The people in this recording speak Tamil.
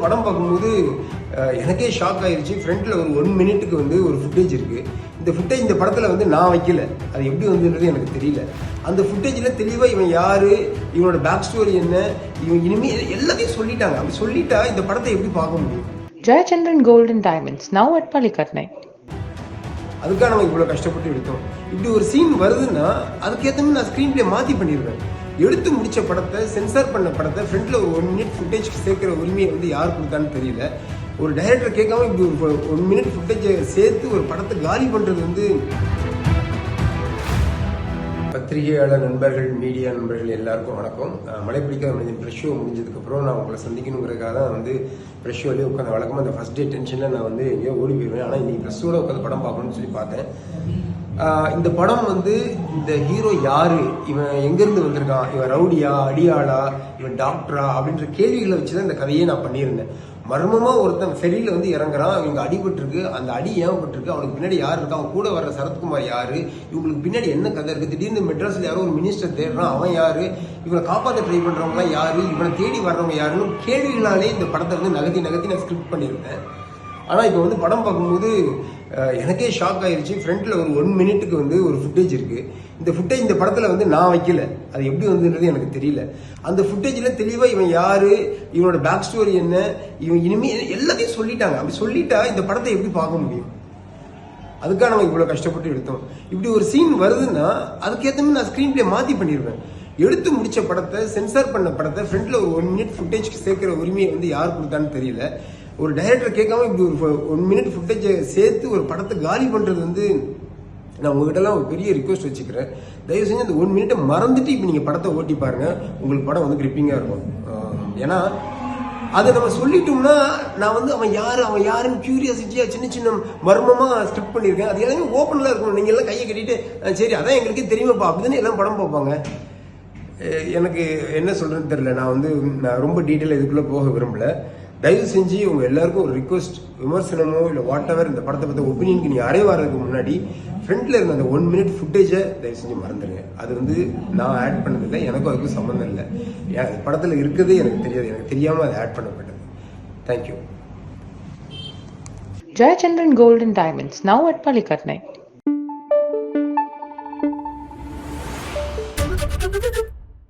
படம் பார்க்கும்போது எனக்கே ஷாக் ஆயிடுச்சு. ஃப்ரண்ட்டில் ஒரு 1 மினிட்டுக்கு வந்து ஒரு ஃபுட்டேஜ் இருக்குது. இந்த ஃபுட்டேஜ் இந்த படத்தில் வந்து நான் வைக்கல, அது எப்படி வந்துன்றது எனக்கு தெரியல. அந்த ஃபுட்டேஜில் தெளிவாக இவன் யார், இவனோட பேக் ஸ்டோரி என்ன, இவன் இனிமேல் எல்லாத்தையும் சொல்லிட்டாங்க. அப்படி சொல்லிட்டா இந்த படத்தை எப்படி பார்க்க முடியும்? Jayachandran Gold and Diamonds, now at Palikatnai. அதுக்காக நம்ம இவ்வளோ கஷ்டப்பட்டு எடுத்தோம். இப்படி ஒரு சீன் வருதுன்னா அதுக்கேற்ற மாதிரி நான் ஸ்க்ரீன் பிளே மாற்றி பண்ணிடுவேன். எடுத்து முடித்த படத்தை, சென்சார் பண்ண படத்தை ஃப்ரண்ட்டில் ஒரு 1 மினிட் ஃபுட்டேஜ் சேர்க்குற உரிமையை வந்து யார் கொடுத்தான்னு தெரியல. ஒரு டைரக்டர் கேட்காம இப்படி ஒரு 1 மினிட் ஃபுட்டேஜை சேர்த்து ஒரு படத்தை காலி பண்ணுறது வந்து. பத்திரிகையாளர் நண்பர்கள், மீடியா நண்பர்கள் எல்லாருக்கும் வணக்கம். மழை பிடிக்காத மனிதன் ப்ரெஷ் ஷோ முடிஞ்சதுக்கப்புறம் நான் உங்களை சந்திக்கணுங்கிறதுக்காக தான் வந்து ப்ரெஷ் ஷோலேயே உட்காந்து வழக்கமாக அந்த ஃபஸ்ட் டே டென்ஷனில் நான் வந்து எங்கேயோ ஓடி போயிடுவேன். ஆனால் இன்றைக்கி ப்ரெஷ்ஷோட உட்காந்து படம் பார்க்கணும்னு சொல்லி பார்த்தேன். இந்த படம் வந்து இந்த ஹீரோ யார், இவன் எங்கேருந்து வந்திருக்கான், இவன் ரவுடியா, அடியாளா, இவன் டாக்டரா அப்படின்ற கேள்விகளை வச்சு தான் இந்த கதையே நான் பண்ணியிருந்தேன். மர்மமாக ஒருத்தன் ஃபெரியில் வந்து இறங்குறான், இவங்க அடிபட்டுருக்கு, அந்த அடி ஏன் பட்டிருக்கு, அவனுக்கு பின்னாடி யார் இருக்கா, அவன் கூட வர்ற சரத்குமார் யார், இவங்களுக்கு பின்னாடி என்ன கதை இருக்குது, திடீர்னு மெட்ராஸில் யாரோ ஒரு மினிஸ்டர் தேடுறான், அவன் யார், இவனை காப்பாற்ற ட்ரை பண்ணுறவங்களாம் யார், இவனை தேடி வர்றவங்க யாருன்னு கேள்விகளாலே இந்த படத்தை வந்து நகர்த்தி நான் ஸ்கிரிப்ட் பண்ணியிருந்தேன். ஆனால் இப்போ வந்து படம் பார்க்கும்போது எனக்கே ஷாக் ஆயிடுச்சு. ஃப்ரண்ட்டில் ஒரு 1 மினிட்டுக்கு வந்து ஒரு ஃபுட்டேஜ் இருக்குது. இந்த ஃபுட்டேஜ் இந்த படத்தில் வந்து நான் வைக்கல, அது எப்படி வந்துன்றது எனக்கு தெரியல. அந்த ஃபுட்டேஜில் தெளிவாக இவன் யார், இவனோட பேக் ஸ்டோரி என்ன, இவன் இனிமேல் எல்லாத்தையும் சொல்லிட்டாங்க. அப்படி சொல்லிட்டா இந்த படத்தை எப்படி பார்க்க முடியும்? அதுக்காக நம்ம இவ்வளோ கஷ்டப்பட்டு எடுத்தோம். இப்படி ஒரு சீன் வருதுன்னா அதுக்கேற்ற மாதிரி நான் ஸ்க்ரீன் பிளே மாற்றி பண்ணிடுவேன். எடுத்து முடித்த படத்தை, சென்சார் பண்ண படத்தை ஃப்ரண்ட்டில் ஒரு 1 மினிட் ஃபுட்டேஜ் சேர்க்குற உரிமையை வந்து யார் கொடுத்தான்னு தெரியல. ஒரு டைரக்டர் கேட்காம இப்படி ஒரு 1 மினிட் ஃபுட்டேஜை சேர்த்து ஒரு படத்தை காலி பண்ணுறது வந்து. நான் உங்ககிட்டலாம் ஒரு பெரிய ரிக்வஸ்ட் வச்சுக்கிறேன். தயவு செஞ்சு அந்த 1 மினிட்டை மறந்துட்டு இப்போ நீங்கள் படத்தை ஓட்டி பாருங்கள், உங்களுக்கு படம் வந்து கிரிப்பிங்காக இருக்கும். ஏன்னா அதை நம்ம சொல்லிட்டோம்னா நான் வந்து அவன் யாருன்னு கியூரியாசிட்டியாக சின்ன மர்மமாக ஸ்கிரிப்ட் பண்ணியிருக்கேன். அது எல்லாமே ஓப்பனில் இருக்கணும். நீங்கள் எல்லாம் கையை கட்டிட்டு சரி அதான் எங்களுக்கே தெரியுமாப்பா அப்படிதானே எல்லாம் படம் பார்ப்பாங்க. எனக்கு என்ன சொல்கிறேன்னு தெரியல. நான் ரொம்ப டீட்டெயிலாக இதுக்குள்ளே போக விரும்பல. தயவு செஞ்சு உங்கள் எல்லாருக்கும் ஒரு ரிக்வஸ்ட், விமர்சனமோ இல்லை வாட் எவர் இந்த படத்தை பற்றி ஒப்பீனியனுக்கு நீங்கள் அரைவாரதுக்கு முன்னாடி ஃப்ரண்ட்டில் இருந்த அந்த 1 மினிட் ஃபுட்டேஜை தயவு செஞ்சு மறந்துடுங்க. அது வந்து நான் ஆட் பண்ணதில்லை, எனக்கும் அதுக்கும் சம்மந்தம் இல்லை. படத்தில் இருக்கிறதே எனக்கு தெரியாது, எனக்கு தெரியாமல் அது ஆட் பண்ணப்பட்டது. Thank you. Jayachandran Gold and Diamonds, now at Palikatnai.